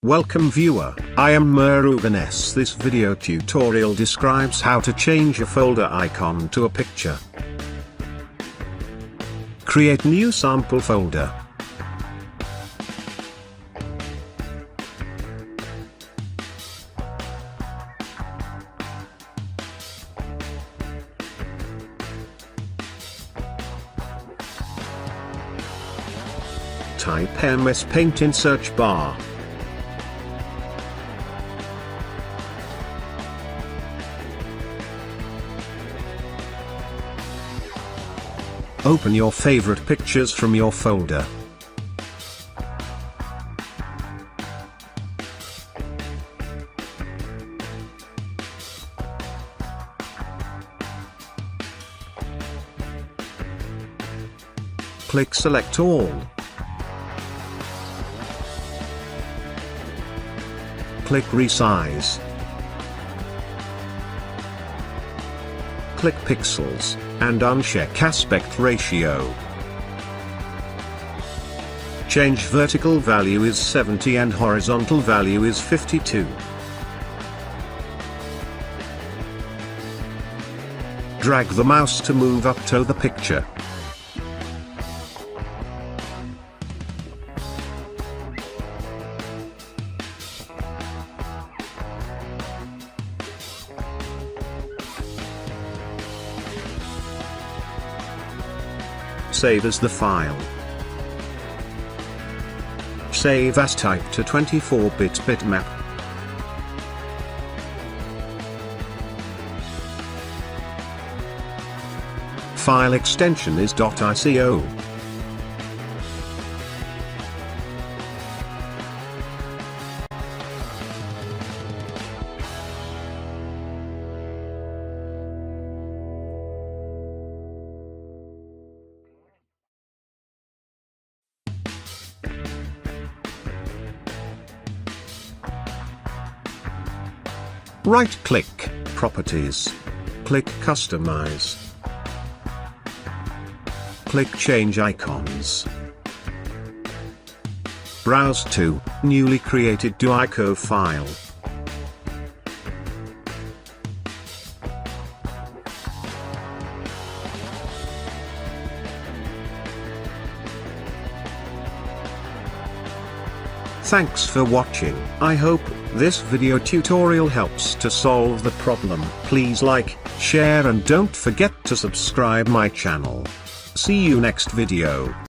Welcome viewer, I am Murugan S. This video tutorial describes how to change a folder icon to a picture. Create new sample folder. Type MS Paint in search bar. Open your favorite pictures from your folder. Click Select All. Click Resize. Click Pixels, and uncheck Aspect Ratio. Change vertical value is 70 and horizontal value is 52. Drag the mouse to move up to the picture. Save as the file. Save as type to 24-bit bitmap. File extension is .ico. Right-click, Properties. Click Customize. Click Change Icons. Browse to newly created .ico file. Thanks for watching. I hope this video tutorial helps to solve the problem. Please like, share and don't forget to subscribe my channel. See you next video.